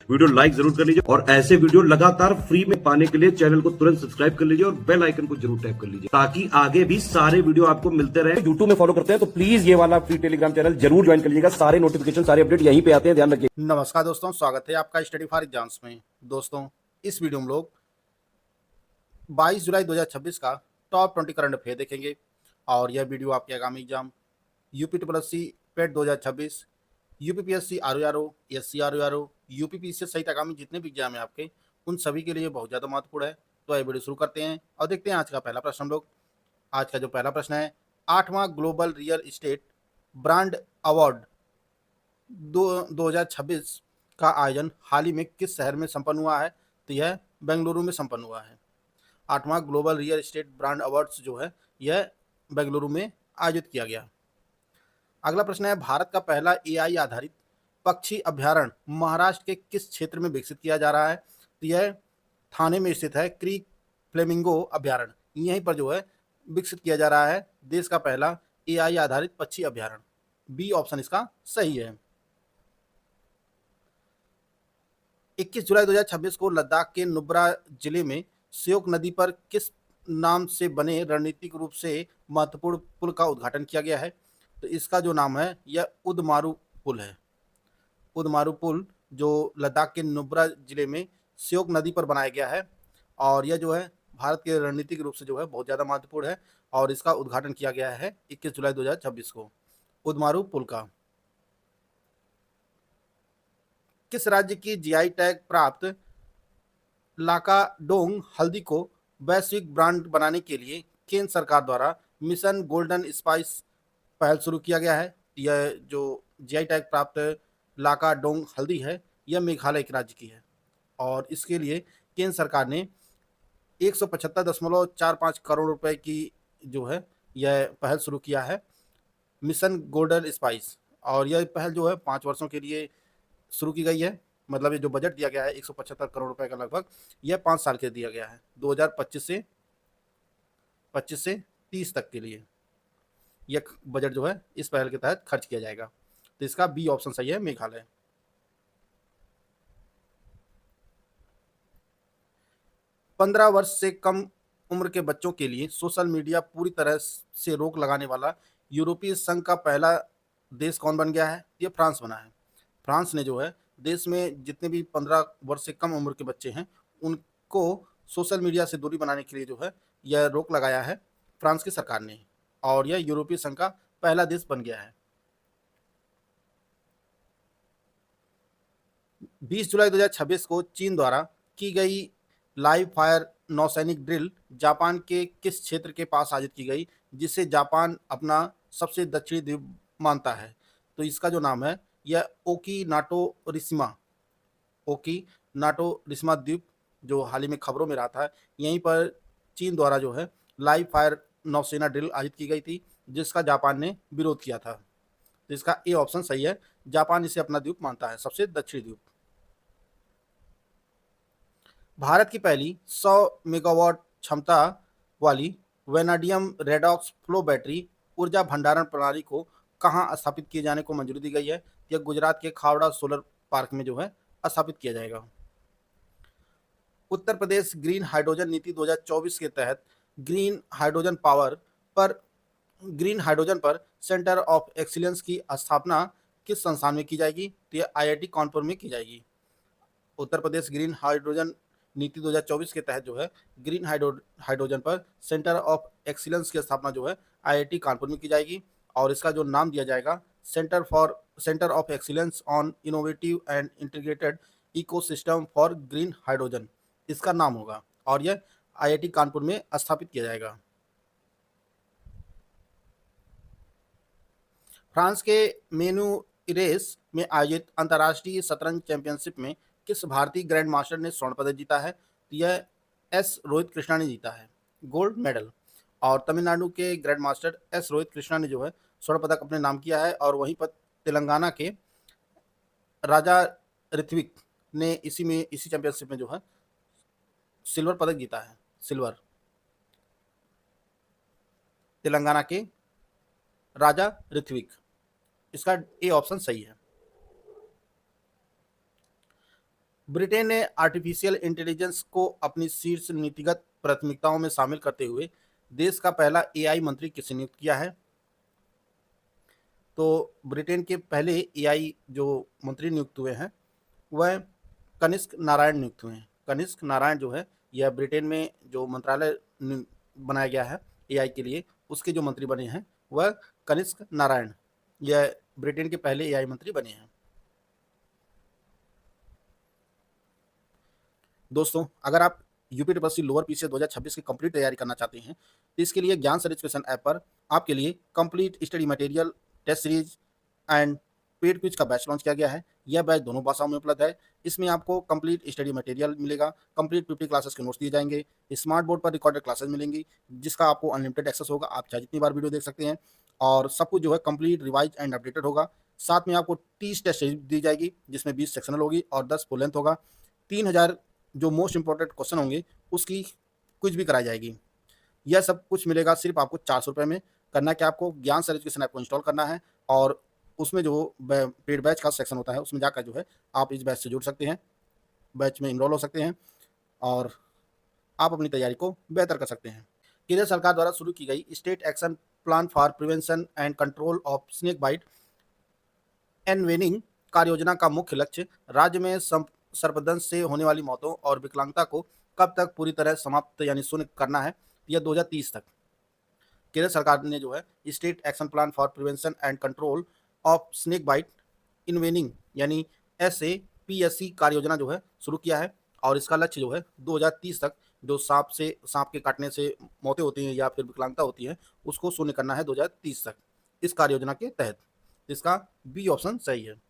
Video like जरूर कर लीजिए और ऐसे वीडियो लगातार फ्री में पाने के लिए चैनल को तुरंत सब्सक्राइब कर लीजिए और बेल आइकन को जरूर टैप कर लीजिए ताकि आगे भी सारे वीडियो आपको मिलते रहे। यूट्यूब में फॉलो करते हैं तो प्लीज ये वाला फ्री टेलीग्राम चैनल जरूर ज्वाइन कर लीजिएगा। सारे नोटिफिकेशन सारे अपडेट यहीं पे आते हैं, ध्यान रखिए। नमस्कार दोस्तों, स्वागत है आपका स्टडी फॉर एग्जाम्स में। दोस्तों, इस वीडियो में लोग 22 जुलाई 2026 का टॉप 20 करंट अफेयर देखेंगे और यह वीडियो आपके आगामी एग्जाम यूपी पेट 2026, UPPSC RO, SC RO, UPPC सहित आगामी जितने भी एग्जाम है आपके, उन सभी के लिए बहुत ज़्यादा महत्वपूर्ण है। तो यह वीडियो शुरू करते हैं और देखते हैं आज का पहला प्रश्न हम लोग। आज का जो पहला प्रश्न है, 8वां global real estate brand award 2026 का आयोजन हाल ही में किस शहर में संपन्न हुआ है? तो यह बेंगलुरु में संपन्न हुआ है। 8वां global real estate brand awards जो है यह बेंगलुरु में आयोजित किया गया। अगला प्रश्न है, भारत का पहला एआई आधारित पक्षी अभ्यारण्य महाराष्ट्र के किस क्षेत्र में विकसित किया जा रहा है? तो यह थाने में स्थित है क्रीक फ्लेमिंगो अभ्यारण्य। यहीं पर जो है विकसित किया जा रहा है देश का पहला एआई आधारित पक्षी अभ्यारण्य। बी ऑप्शन इसका सही है। 21 जुलाई 2026 को लद्दाख के नुब्रा जिले में श्योक नदी पर किस नाम से बने रणनीतिक रूप से महत्वपूर्ण पुल का उद्घाटन किया गया है? तो इसका जो नाम है यह उदमारू पुल है। उदमारू पुल जो लद्दाख के नुब्रा जिले में श्योक नदी पर बनाया गया है और यह जो है भारत के रणनीतिक रूप से जो है बहुत ज़्यादा महत्वपूर्ण है और इसका उद्घाटन किया गया है 21 जुलाई 2026 को उदमारू पुल का। किस राज्य की जीआई टैग प्राप्त लाकाडोंग हल्दी को वैश्विक ब्रांड बनाने के लिए केंद्र सरकार द्वारा मिशन गोल्डन स्पाइस पहल शुरू किया गया है? यह जो जीआई टैग प्राप्त लाकाडोंग हल्दी है यह मेघालय के राज्य की है और इसके लिए केंद्र सरकार ने 175.45 करोड़ रुपए की जो है यह पहल शुरू किया है, मिशन गोल्डन स्पाइस। और यह पहल जो है 5 वर्षों के लिए शुरू की गई है। मतलब ये जो बजट दिया गया है 175 करोड़ रुपए का लगभग, यह 5 साल के दिया गया है, 2025 से 30 तक के लिए यह बजट जो है इस पहल के तहत खर्च किया जाएगा। तो इसका बी ऑप्शन सही है, मेघालय। पंद्रह वर्ष से कम उम्र के बच्चों के लिए सोशल मीडिया पूरी तरह से रोक लगाने वाला यूरोपीय संघ का पहला देश कौन बन गया है? ये फ्रांस बना है। फ्रांस ने जो है देश में जितने भी 15 वर्ष से कम उम्र के बच्चे हैं उनको सोशल मीडिया से दूरी बनाने के लिए जो है यह रोक लगाया है फ्रांस की सरकार ने और यह यूरोपीय संघ का पहला देश बन गया है। 20 जुलाई 2026 को चीन द्वारा की गई लाइव फायर नौसैनिक ड्रिल जापान के किस क्षेत्र के पास आयोजित की गई जिसे जापान अपना सबसे दक्षिणी द्वीप मानता है? तो इसका जो नाम है यह ओकी नाटो रिस्मा द्वीप जो हाल ही में खबरों में रहा था, यहीं पर चीन द्वारा जो है लाइव फायर नौसेना ड्रिल आयोजित की गई थी जिसका जापान ने विरोध किया था। तो इसका ए ऑप्शन सही है, जापान इसे अपना द्वीप मानता है, सबसे दक्षिणी द्वीप। भारत की पहली 100 मेगावाट क्षमता वाली वेनाडियम रेडॉक्स फ्लो बैटरी ऊर्जा भंडारण प्रणाली को कहां स्थापित किए जाने को मंजूरी दी गई है? यह गुजरात के खावड़ा सोलर पार्क में जो है स्थापित किया जाएगा। उत्तर प्रदेश ग्रीन हाइड्रोजन नीति 2024 के तहत ग्रीन हाइड्रोजन पर सेंटर ऑफ एक्सीलेंस की स्थापना किस संस्थान में की जाएगी? तो यह आईआईटी कानपुर में की जाएगी। उत्तर प्रदेश ग्रीन हाइड्रोजन नीति 2024 के तहत जो है ग्रीन हाइड्रोजन पर सेंटर ऑफ एक्सीलेंस की स्थापना जो है आईआईटी कानपुर में की जाएगी और इसका जो नाम दिया जाएगा centre of excellence on innovative and integrated ecosystem for green hydrogen, इसका नाम होगा और यह आईआईटी कानपुर में स्थापित किया जाएगा। फ्रांस के मेनुइरेस में आयोजित अंतर्राष्ट्रीय शतरंज चैंपियनशिप में किस भारतीय ग्रैंड मास्टर ने स्वर्ण पदक जीता है? तो यह एस रोहित कृष्णा ने जीता है गोल्ड मेडल और तमिलनाडु के grand master S Rohit Krishna ने जो है स्वर्ण पदक अपने नाम किया है और वहीं पर तेलंगाना के राजा ऋत्विक ने इसी चैंपियनशिप में जो है सिल्वर पदक जीता है। सिल्वर, तेलंगाना के राजा ऋत्विक, इसका ए ऑप्शन सही है। ब्रिटेन ने आर्टिफिशियल इंटेलिजेंस को अपनी शीर्ष नीतिगत प्राथमिकताओं में शामिल करते हुए देश का पहला एआई मंत्री किसे नियुक्त किया है? तो ब्रिटेन के पहले एआई जो मंत्री नियुक्त हुए हैं वह कनिष्क नारायण नियुक्त हुए हैं। कनिष्क नारायण जो है यह ब्रिटेन में जो मंत्रालय बनाया गया है एआई के लिए, उसके जो मंत्री बने हैं वह कनिष्क नारायण, यह ब्रिटेन के पहले एआई मंत्री बने हैं। दोस्तों, अगर आप यूपीटीपीएससी लोअर पीसीएस 2026 की कंप्लीट तैयारी करना चाहते हैं तो इसके लिए ज्ञान सर एजुकेशन ऐप पर आपके लिए complete study material, test series and paid quiz का बैच लॉन्च किया गया है। यह बैच दोनों भाषाओं में उपलब्ध है। इसमें आपको कंप्लीट स्टडी मटेरियल मिलेगा, कंप्लीट 50 क्लासेस के नोट्स दिए जाएंगे, स्मार्ट बोर्ड पर रिकॉर्डेड क्लासेस मिलेंगी जिसका आपको अनलिमिटेड एक्सेस होगा, आप चाहे जितनी बार वीडियो देख सकते हैं, और सब कुछ जो है कंप्लीट रिवाइज एंड अपडेटेड होगा। साथ में आपको 30 टेस्ट सीरीज दी जाएगी जिसमें 20 सेक्शनल होगी और 10 फुल लेंथ होगा। 3000 जो मोस्ट इंपॉर्टेंट क्वेश्चन होंगे उसकी क्विज भी कराई जाएगी। यह सब कुछ मिलेगा सिर्फ आपको 400 रुपये में। करना क्या, आपको ज्ञान सर एजुकेशन ऐप को इंस्टॉल करना है और उसमें जो पेड बैच का सेक्शन होता है उसमें जाकर जो है आप इस बैच से जुड़ सकते हैं, बैच में इनरोल हो सकते हैं और आप अपनी तैयारी को बेहतर कर सकते हैं। केंद्र सरकार द्वारा शुरू की गई state action plan for prevention and control of snake bite and envenoming कार्य योजना का मुख्य लक्ष्य राज्य में सर्पदंश से होने वाली मौतों और विकलांगता को कब तक पूरी तरह समाप्त यानी शून्य करना है? यह 2030 तक। केंद्र सरकार ने जो है state action plan for prevention and control of snake bite envenoming यानी SAPSC कार्य योजना जो है शुरू किया है और इसका लक्ष्य जो है 2030 तक जो सांप के काटने से मौतें होती हैं या फिर विकलांगता होती है उसको शून्य करना है 2030 तक इस कार्य योजना के तहत। इसका बी ऑप्शन सही है।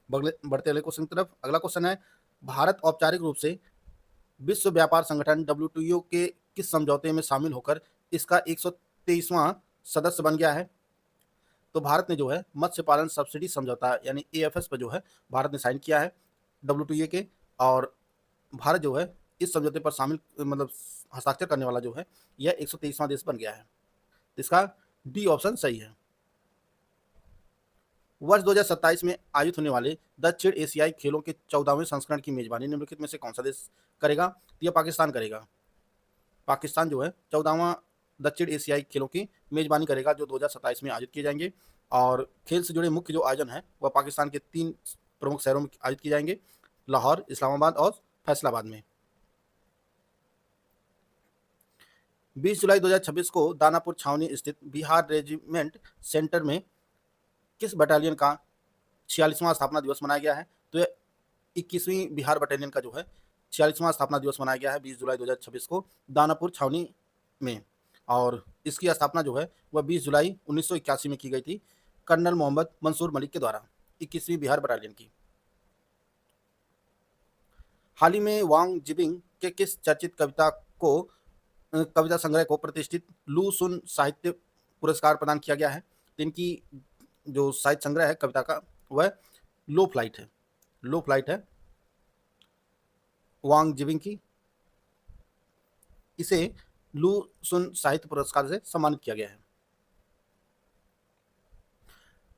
बढ़ते अगले क्वेश्चन की तरफ। अगला क्वेश्चन है, भारत औपचारिक रूप से विश्व व्यापार संगठन WTO के किस समझौते में शामिल होकर इसका 123वां सदस्य बन गया है? तो भारत ने जो है मत्स्य पालन सब्सिडी समझौता यानी AFS पर जो है भारत ने साइन किया है WTO के, और भारत जो है इस समझौते पर शामिल मतलब हस्ताक्षर करने वाला जो है यह 123वां देश बन गया है। इसका डी ऑप्शन सही है। वर्ष 2027 में आयोजित होने वाले दक्षिण एशियाई खेलों के 14वें संस्करण की मेजबानी निम्नलिखित में से कौन सा देश करेगा? तो यह पाकिस्तान करेगा। पाकिस्तान जो है 14वां दक्षिण एशियाई खेलों की मेजबानी करेगा जो 2027 में आयोजित किए जाएंगे, और खेल से जुड़े मुख्य जो आयोजन है वह पाकिस्तान के 3 प्रमुख शहरों में आयोजित किए जाएंगे, लाहौर, इस्लामाबाद और फैसलाबाद में। 20 जुलाई 2026 को दानापुर छावनी स्थित बिहार रेजिमेंट सेंटर में किस बटालियन का 46वां स्थापना दिवस मनाया गया है? तो 21वीं बिहार बटालियन का जो है 46वां स्थापना दिवस मनाया गया है 20 जुलाई 2026 को दानापुर छावनी में, और इसकी स्थापना जो है वह 20 जुलाई 1981 में की गई थी कर्नल मोहम्मद मंसूर मलिक के द्वारा 21वीं बिहार बटालियन की। हाल ही में वांग जिबिंग के किस चर्चित कविता संग्रह को प्रतिष्ठित लू सुन साहित्य पुरस्कार प्रदान किया गया है? तो इनकी जो साहित्य संग्रह है कविता का वह लो फ्लाइट है वांग जिबिंग की। इसे लू सुन साहित्य पुरस्कार से सम्मानित किया गया है।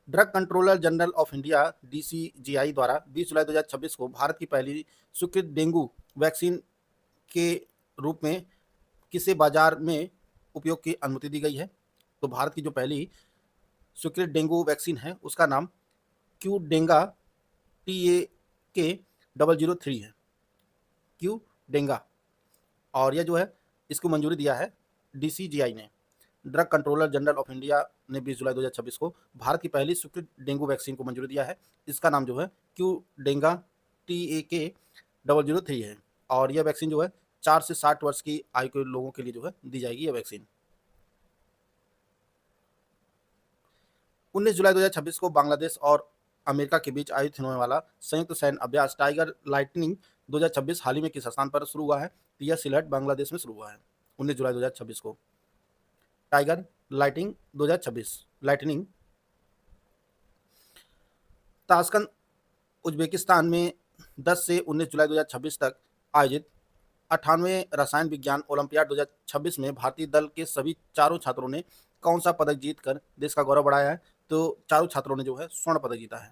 Drug controller general of India DCGI द्वारा 20 जुलाई 2026 को भारत की पहली स्वीकृत डेंगू वैक्सीन के रूप में किसे बाजार में उपयोग की अनुमति दी गई है? तो भारत की जो पहली स्वीकृत डेंगू वैक्सीन है उसका नाम क्यूडेंगा TAK003 है, क्यूडेंगा, और यह जो है इसको मंजूरी दिया है DCGI ने। Drug controller general of India ने 20 जुलाई 2026 को भारत की पहली स्वीकृत डेंगू वैक्सीन को मंजूरी दिया है। इसका नाम जो है क्यूडेंगा TAK003 है, और यह वैक्सीन जो है 4 से 60 वर्ष की आयु के लोगों के लिए जो है दी जाएगी यह वैक्सीन। 19 जुलाई 2026 को बांग्लादेश और अमेरिका के बीच आयोजित होने वाला संयुक्त सैन्य अभ्यास टाइगर लाइटनिंग 2026 हाल ही में किस स्थान पर शुरू हुआ है? तो यह सिलहट बांग्लादेश में शुरू हुआ है 19 जुलाई 2026 को। Tiger lighting 2026 lightning Tashkent Uzbekistan में 10 से 19 जुलाई 2026 तक आयोजित 98वें रसायन विज्ञान ओलंपियाड 2026 में भारतीय दल के सभी चारों छात्रों ने कौन सा पदक जीतकर देश का गौरव बढ़ाया है? तो चारों छात्रों ने जो है स्वर्ण पदक जीता है।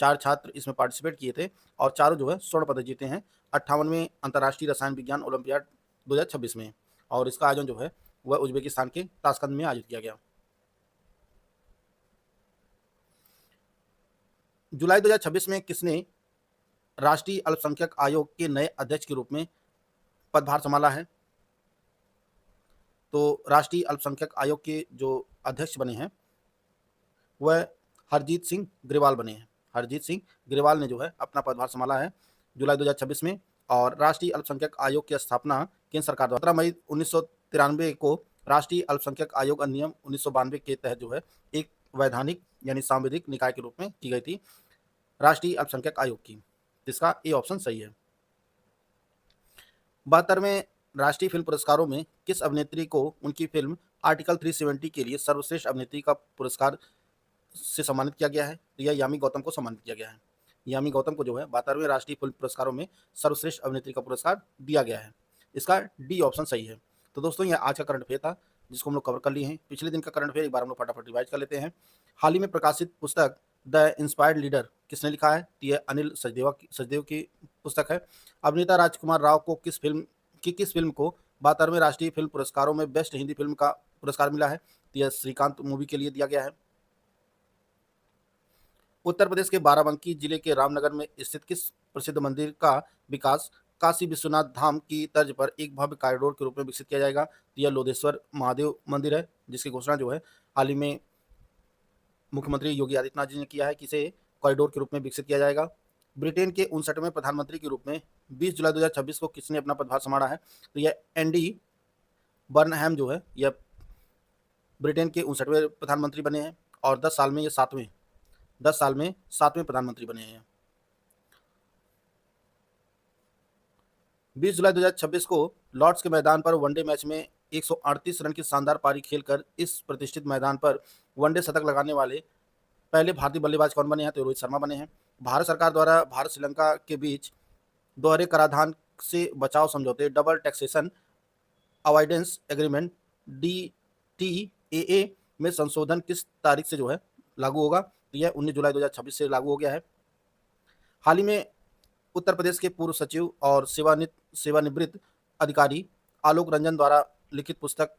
4 छात्र इसमें पार्टिसिपेट किए थे और चारों जो है स्वर्ण पदक जीते हैं 58वें अंतर्राष्ट्रीय रसायन विज्ञान ओलंपियाड 2026 में। और इसका आयोजन जो है वह उज्बेकिस्तान के ताशकंद में आयोजित किया गया। जुलाई 2026 में किसने राष्ट्रीय अल्पसंख्यक आयोग के नए अध्यक्ष के रूप में पदभार संभाला है? तो राष्ट्रीय अल्पसंख्यक आयोग के जो अध्यक्ष बने हैं वह हरजीत सिंह ग्रेवाल बने हैं। हरजीत सिंह ग्रेवाल ने जो है अपना पदभार संभाला है जुलाई 2026 में। और राष्ट्रीय अल्पसंख्यक आयोग की स्थापना केंद्र सरकार द्वारा 17 मई 1993 को राष्ट्रीय अल्पसंख्यक आयोग अधिनियम 1992 के तहत जो है एक वैधानिक यानी सांविधिक निकाय के रूप में की गई थी राष्ट्रीय अल्पसंख्यक आयोग की। जिसका ए ऑप्शन सही है। 72वें राष्ट्रीय फिल्म पुरस्कारों में किस अभिनेत्री को उनकी फिल्म आर्टिकल 370 के लिए सर्वश्रेष्ठ अभिनेत्री का पुरस्कार से सम्मानित किया गया है? यह यामी गौतम को सम्मानित किया गया है। यामी गौतम को जो है 72वें राष्ट्रीय फिल्म पुरस्कारों में सर्वश्रेष्ठ अभिनेत्री का पुरस्कार दिया गया है। इसका डी ऑप्शन सही है। तो दोस्तों यह आज का करंट अफेयर था जिसको हम लोग कवर कर लिए हैं। पिछले दिन का करंट अफेयर एक बार हम लोग फटाफट रिवाइज कर लेते हैं। हाल ही में प्रकाशित पुस्तक द इंस्पायर्ड लीडर किसने लिखा है? तो यह अनिल सचदेव की पुस्तक है। अभिनेता राजकुमार राव को किस फिल्म को 72वें राष्ट्रीय फिल्म पुरस्कारों में बेस्ट हिंदी फिल्म का पुरस्कार मिला है? तो यह श्रीकांत मूवी के लिए दिया गया है। उत्तर प्रदेश के बाराबंकी जिले के रामनगर में स्थित किस प्रसिद्ध मंदिर का विकास काशी विश्वनाथ धाम की तर्ज पर एक भव्य कॉरिडोर के रूप में विकसित किया जाएगा? तो यह लोधेश्वर महादेव मंदिर है जिसकी घोषणा जो है हाल ही में मुख्यमंत्री योगी आदित्यनाथ जी ने किया है कि इसे कॉरिडोर के रूप में विकसित किया जाएगा। ब्रिटेन के 59वें प्रधानमंत्री के रूप में 20 जुलाई 2026 को किसने अपना पदभार संभाला है? तो यह एंडी बर्नहैम जो है यह ब्रिटेन के 59वें प्रधानमंत्री बने हैं और 10 साल में ये 7वें प्रधानमंत्री बने हैं। 20 जुलाई 2026 को लॉर्ड्स के मैदान पर वनडे मैच में 138 रन की शानदार पारी खेलकर इस प्रतिष्ठित मैदान पर वनडे शतक लगाने वाले पहले भारतीय बल्लेबाज कौन बने हैं? तो रोहित शर्मा बने हैं। भारत सरकार द्वारा भारत श्रीलंका के बीच दोहरे कराधान से बचाव समझौते double taxation avoidance agreement DTAA में संशोधन किस तारीख से जो है लागू होगा? तो यह 19 जुलाई 2026 से लागू हो गया है। हाल ही में उत्तर प्रदेश के पूर्व सचिव और सेवानिवृत्त अधिकारी आलोक रंजन द्वारा लिखित पुस्तक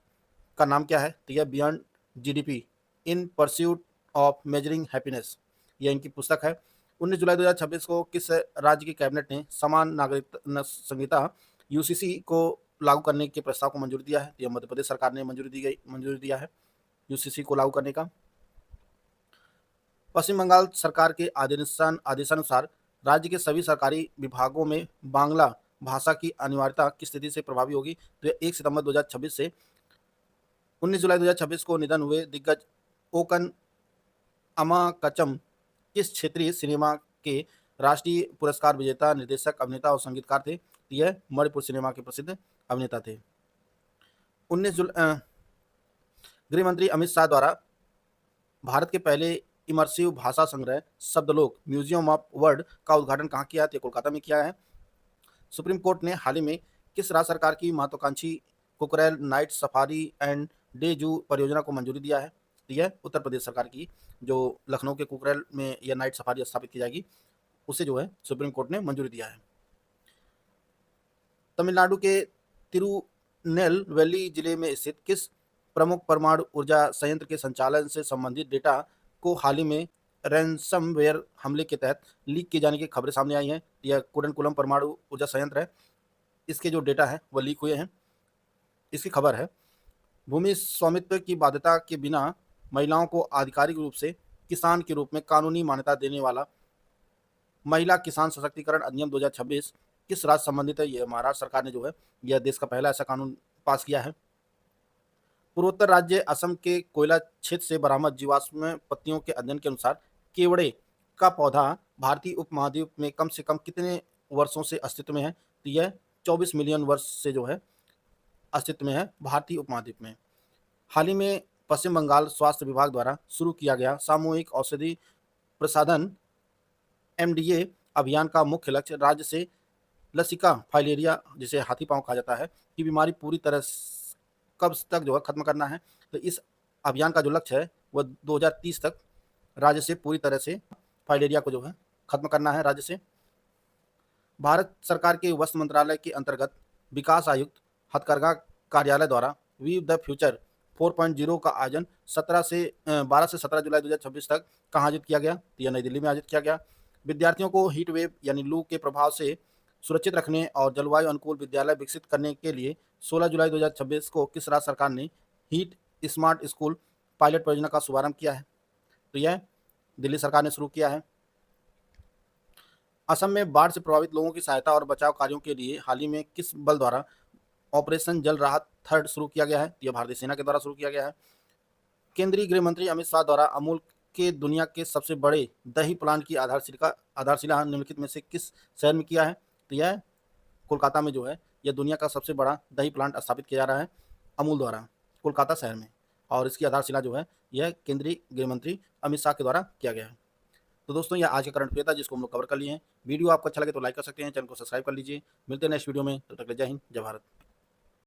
का नाम क्या है? तो यह beyond GDP in pursuit of measuring happiness, यह इनकी पुस्तक है। 19 जुलाई 2026 को किस राज्य की कैबिनेट ने समान नागरिक संहिता UCC को लागू करने के प्रस्ताव को मंजूरी दिया है? तो यह मध्य प्रदेश सरकार ने मंजूरी दिया है UCC को लागू करने का। पश्चिम बंगाल सरकार के आदेशानुसार राज्य के सभी सरकारी विभागों में बांग्ला भाषा की अनिवार्यता किस स्थिति से प्रभावी होगी? तो यह 1 सितंबर 2026 से। 19 जुलाई 2026 को निधन हुए दिग्गज ओकन अमाकचम किस क्षेत्रीय सिनेमा के राष्ट्रीय पुरस्कार विजेता निर्देशक, अभिनेता और संगीतकार थे? यह मणिपुर सिनेमा के प्रसिद्ध अभिनेता थे। 19 गृह मंत्री अमित शाह द्वारा भारत के पहले इमर्सिव भाषा संग्रह शब्दलोक म्यूजियम ऑफ वर्ड का उद्घाटन कहाँ किया है? तो कोलकाता में किया है। सुप्रीम कोर्ट ने हाल ही में किस राज्य सरकार की महत्वाकांक्षी Kukrail night safari and day जू परियोजना को मंजूरी दिया है? यह उत्तर प्रदेश सरकार की जो लखनऊ के कुकरेल में यह नाइट सफारी स्थापित की जाएगी उसे जो है सुप्रीम कोर्ट ने मंजूरी दिया है। तमिलनाडु के तिरुनेलवेली जिले में स्थित किस प्रमुख परमाणु ऊर्जा संयंत्र के संचालन से संबंधित डेटा को हाल ही में रैंसमवेयर हमले के तहत लीक किए जाने की खबरें सामने आई हैं? यह कुडनकुलम परमाणु ऊर्जा संयंत्र है। इसके जो डेटा है वह लीक हुए हैं। इसकी खबर है भूमि स्वामित्व की बाध्यता के बिना महिलाओं को आधिकारिक रूप से किसान के रूप में कानूनी मान्यता देने वाला महिला किसान सशक्तिकरण अधिनियम 2026 किस राज्य संबंधित है? यह महाराष्ट्र सरकार ने जो है यह देश का पहला ऐसा कानून पास किया है। पूर्वोत्तर राज्य असम के कोयला क्षेत्र से बरामद जीवाश्म पत्तियों के अध्ययन के अनुसार केवड़े का पौधा भारतीय उपमहाद्वीप में कम से कम कितने वर्षों से अस्तित्व में है? तो यह 24 मिलियन वर्ष से जो है अस्तित्व में है भारतीय उपमहाद्वीप में। हाल ही में पश्चिम बंगाल स्वास्थ्य विभाग द्वारा शुरू किया गया सामूहिक औषधि प्रसाधन MDA अभियान का मुख्य लक्ष्य राज्य से लसिका फाइलेरिया, जिसे हाथी पांव कहा जाता है, की बीमारी पूरी तरह कब तक जो है खत्म करना है। तो इस अभियान का जो लक्ष्य है वह 2030 तक राज्य से पूरी तरह से फाइलेरिया को जो है खत्म करना है राज्य से। भारत सरकार के वस्त्र मंत्रालय के अंतर्गत विकास आयुक्त हथकरघा कार्यालय द्वारा वी द फ्यूचर 4.0 का आयोजन 12 से 17 जुलाई 2026 तक कहाँ आयोजित किया गया? तो यह नई दिल्ली में आयोजित किया गया। विद्यार्थियों को हीट वेव यानी लू के प्रभाव से सुरक्षित रखने और जलवायु अनुकूल विद्यालय विकसित करने के लिए 16 जुलाई 2026 को किस राज्य सरकार ने हीट स्मार्ट स्कूल पायलट परियोजना का शुभारंभ किया है? तो यह दिल्ली सरकार ने शुरू किया है। असम में बाढ़ से प्रभावित लोगों की सहायता और बचाव कार्यों के लिए हाल ही में किस बल द्वारा ऑपरेशन जल राहत थर्ड शुरू किया गया है? यह भारतीय सेना के द्वारा शुरू किया गया है। केंद्रीय गृह मंत्री अमित शाह द्वारा अमूल के दुनिया के सबसे बड़े दही प्लांट की आधारशिला निम्नलिखित में से किस शहर में किया है? तो यह कोलकाता में जो है यह दुनिया का सबसे बड़ा दही प्लांट स्थापित किया जा रहा है अमूल द्वारा कोलकाता शहर में, और इसकी आधारशिला जो है यह केंद्रीय गृह मंत्री अमित शाह के द्वारा किया गया है। तो दोस्तों यह आज का करंट अफेयर था जिसको हम लोग कवर कर लिए हैं। वीडियो आपको अच्छा लगे तो लाइक कर सकते हैं, चैनल को सब्सक्राइब कर लीजिए। मिलते हैं नेक्स्ट वीडियो में, तब तक के लिए जय हिंद, जय भारत।